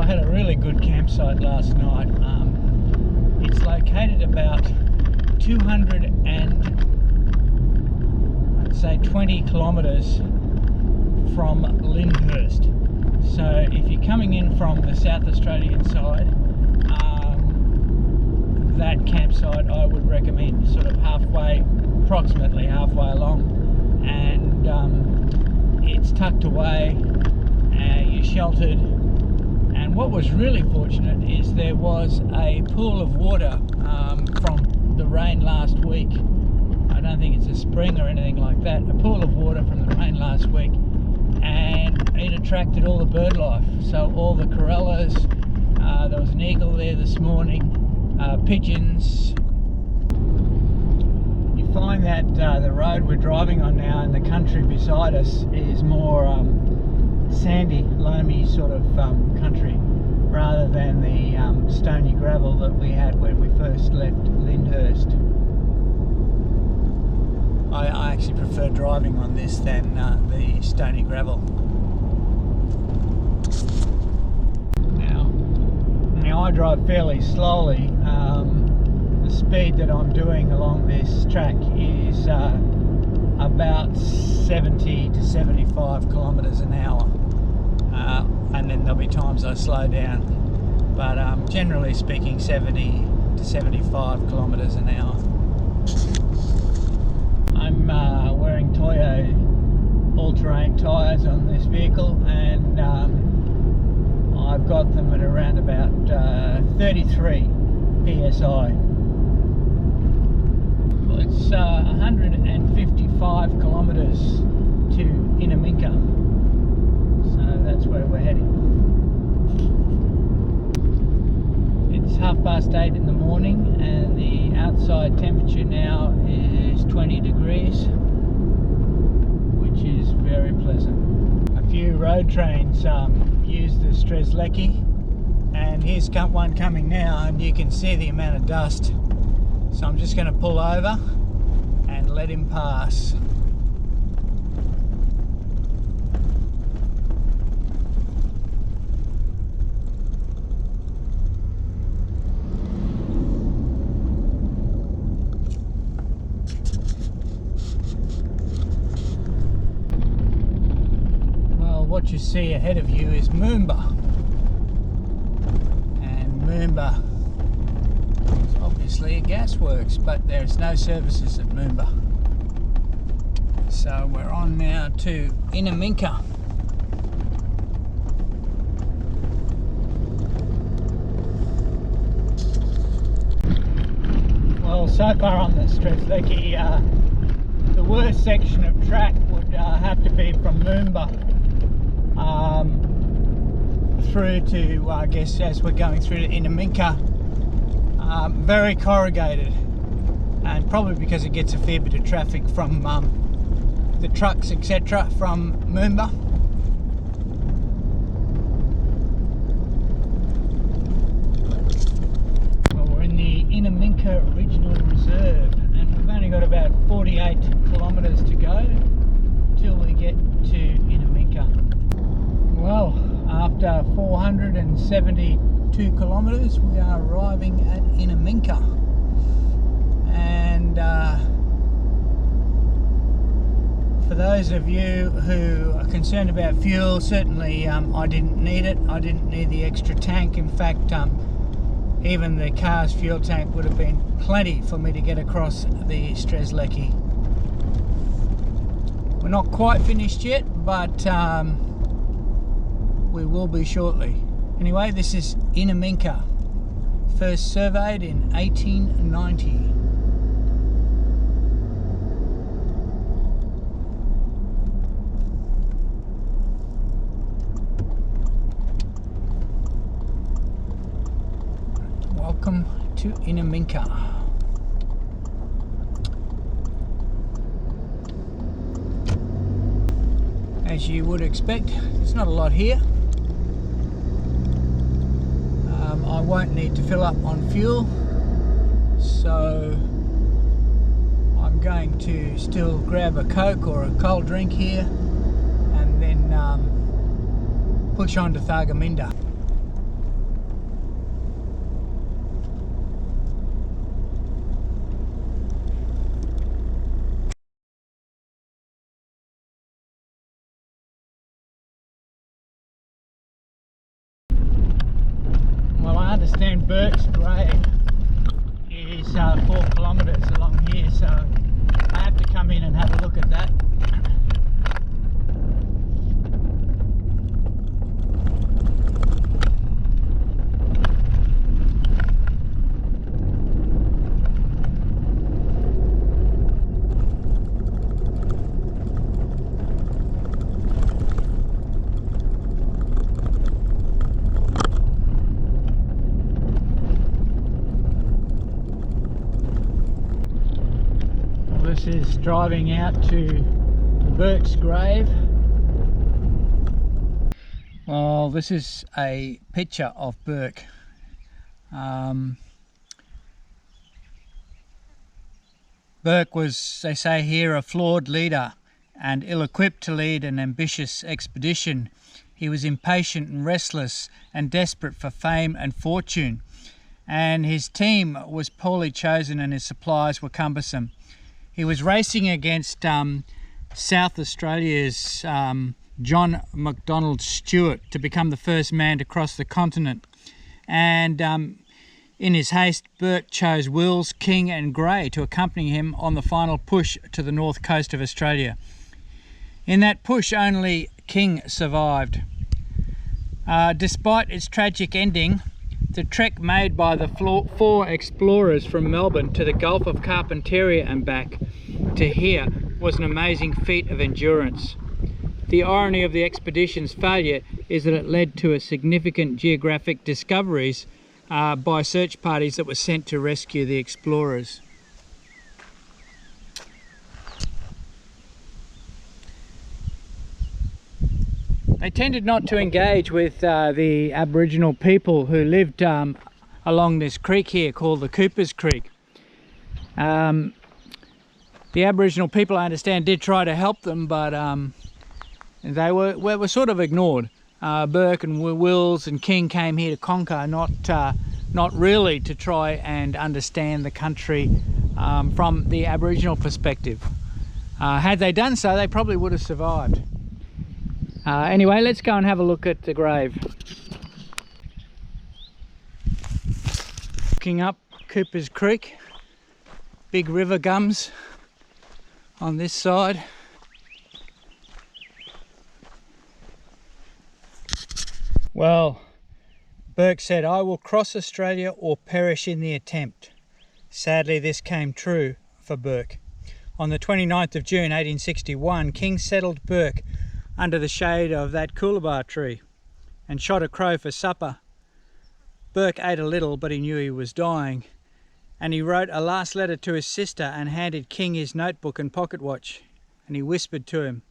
I had a really good campsite last night. It's located about 220 kilometres from Lyndhurst. So if you're coming in from the South Australian side, that campsite I would recommend, sort of approximately halfway along, and it's tucked away, you're sheltered. And what was really fortunate is there was a pool of water from the rain last week. I don't think it's a spring or anything like that. A pool of water from the rain last week, and it attracted all the bird life. So all the corellas, there was an eagle there this morning, pigeons. You find that the road we're driving on now and the country beside us is more sandy, loamy sort of country, rather than the stony gravel that we had when we first left Lyndhurst. I actually prefer driving on this than the stony gravel. Now I drive fairly slowly. The speed that I'm doing along this track is about 70 to 75 kilometres an hour. And then there'll be times I slow down, but generally speaking 70 to 75 kilometres an hour. I'm wearing Toyo all-terrain tyres on this vehicle, and I've got them at around about 33 PSI. Well, it's 155 kilometres to Innaminka. So that's where we're heading. It's 8:30 in the morning, and the outside temperature now is 20 degrees, which is very pleasant. A few road trains use the STRZELECKI, and here's one coming now, and you can see the amount of dust. So I'm just going to pull over and let him pass. What you see ahead of you is Moomba, and Moomba is obviously a gasworks, but there's no services at Moomba. So we're on now to Innaminka. Well, so far on the STRZELECKI, the worst section of track would have to be from Moomba through to, I guess, as we're going through to Innaminka. Very corrugated, and probably because it gets a fair bit of traffic from the trucks, etc., from Moomba. Well, we're in the Innaminka Regional Reserve, and we've only got about 48 kilometres to go till we get to Innaminka. Well, after 472 kilometres, we are arriving at Innaminka, and for those of you who are concerned about fuel, certainly I didn't need it. I didn't need the extra tank. In fact, even the car's fuel tank would have been plenty for me to get across the STRZELECKI. We're not quite finished yet, but we will be shortly. Anyway, this is Innaminka, first surveyed in 1890. Welcome to Innaminka. As you would expect, there's not a lot here. I won't need to fill up on fuel, so I'm going to still grab a Coke or a cold drink here, and then push on to Thargomindah. understand Burke's grave is 4 kilometres along here, so I have to come in and have a look at that. This is driving out to Burke's grave. Well, this is a picture of Burke. Burke was, they say here, a flawed leader and ill-equipped to lead an ambitious expedition. He was impatient and restless and desperate for fame and fortune, and his team was poorly chosen and his supplies were cumbersome. He was racing against South Australia's John MacDonald Stewart to become the first man to cross the continent. And in his haste, Burke chose Wills, King and Grey to accompany him on the final push to the north coast of Australia. In that push, only King survived. Despite its tragic ending, the trek made by the 4 explorers from Melbourne to the Gulf of Carpentaria and back to here was an amazing feat of endurance. The irony of the expedition's failure is that it led to a significant geographic discoveries by search parties that were sent to rescue the explorers. They tended not to engage with the Aboriginal people who lived along this creek here called the Cooper's Creek. The Aboriginal people, I understand, did try to help them, but they were sort of ignored. Burke and Wills and King came here to conquer, not really to try and understand the country from the Aboriginal perspective. Had they done so, they probably would have survived. Anyway, let's go and have a look at the grave. Looking up Cooper's Creek, big river gums on this side. Well, Burke said, "I will cross Australia or perish in the attempt." Sadly, this came true for Burke. On the 29th of June 1861, King settled Burke under the shade of that coolabah tree and shot a crow for supper. Burke ate a little, but he knew he was dying, and he wrote a last letter to his sister and handed King his notebook and pocket watch, and he whispered to him,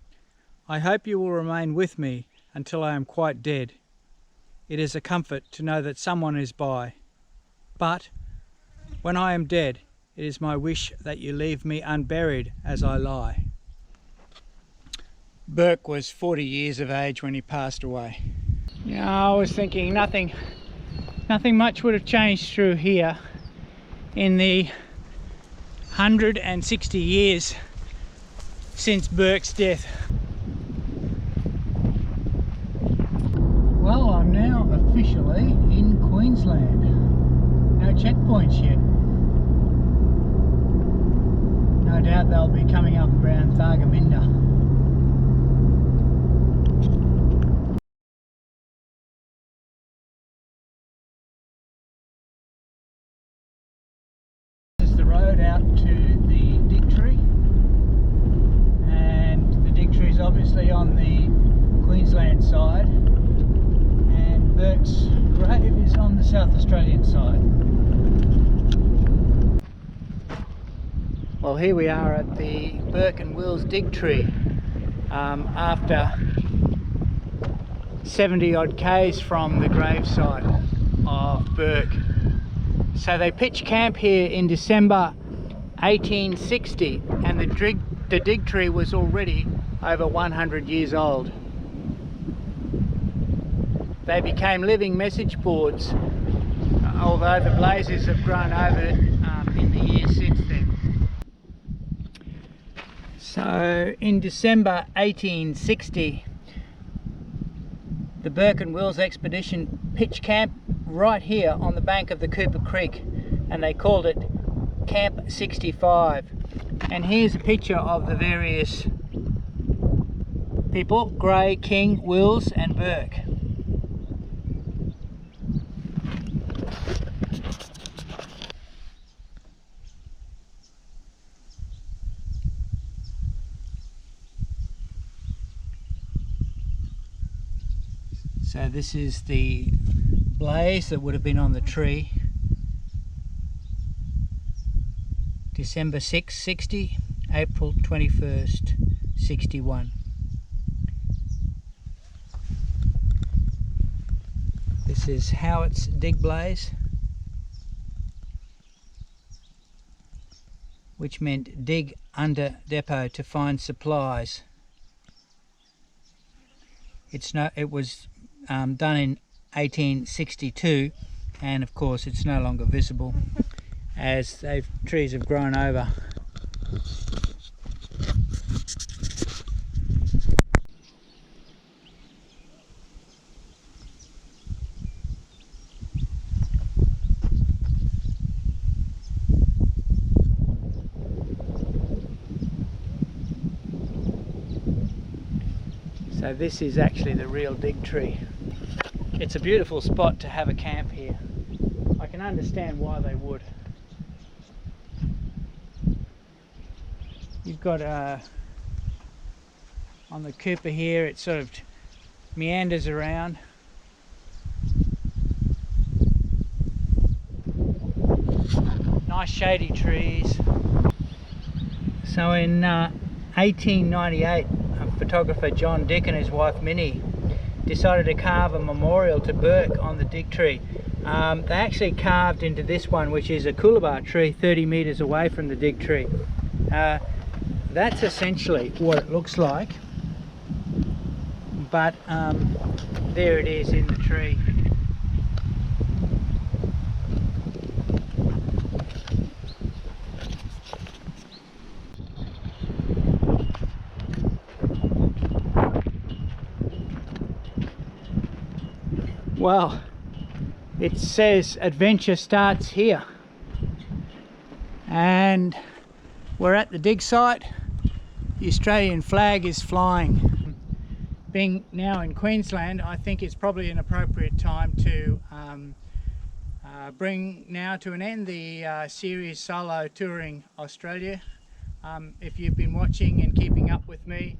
"I hope you will remain with me until I am quite dead. It is a comfort to know that someone is by. But when I am dead, it is my wish that you leave me unburied as I lie." Burke was 40 years of age when he passed away. I was thinking nothing much would have changed through here in the 160 years since Burke's death. Well, I'm now officially in Queensland. No checkpoints yet. No doubt they'll be coming up around Thargomindah. Road out to the dig tree, and the dig tree is obviously on the Queensland side, and Burke's grave is on the South Australian side. Well, here we are at the Burke and Wills dig tree after 70 odd k's from the gravesite of Burke. So they pitched camp here in December 1860, and the dig tree was already over 100 years old. They became living message boards, although the blazes have grown over it in the years since then. So in December 1860, the Burke and Wills expedition pitched camp right here on the bank of the Cooper Creek, and they called it Camp 65. And here's a picture of the various people: Gray, King, Wills and Burke. So this is the blaze that would have been on the tree. December 6, 60, April 21st, 61. This is Howitt's dig blaze, which meant dig under depot to find supplies. It was done in 1862, and of course it's no longer visible as trees have grown over. So this is actually the real dig tree. It's a beautiful spot to have a camp here. I can understand why they would. You've got on the Cooper here, it sort of meanders around. Nice shady trees. So in 1898, photographer John Dick and his wife Minnie decided to carve a memorial to Burke on the dig tree. They actually carved into this one, which is a coolabah tree 30 metres away from the dig tree. That's essentially what it looks like, but there it is in the tree. Well, it says adventure starts here, and we're at the dig site. The Australian flag is flying. Being now in Queensland, I think it's probably an appropriate time to bring now to an end the series Solo Touring Australia. If you've been watching and keeping up with me,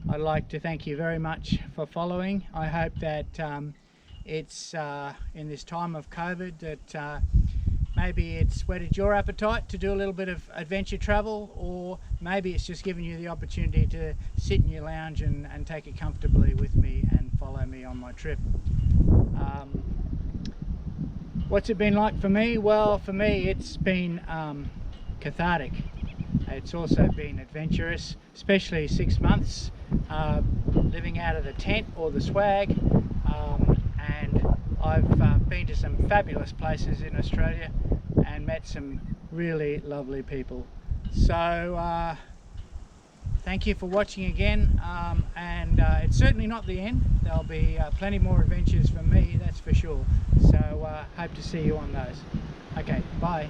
I'd like to thank you very much for following. I hope that it's in this time of COVID that maybe it's whetted your appetite to do a little bit of adventure travel, or maybe it's just given you the opportunity to sit in your lounge and take it comfortably with me and follow me on my trip. What's it been like for me? Well, for me it's been cathartic. It's also been adventurous, especially 6 months living out of the tent or the swag, and I've been to some fabulous places in Australia and met some really lovely people. So thank you for watching again, and it's certainly not the end. There'll be plenty more adventures from me, that's for sure. So hope to see you on those. Okay, bye.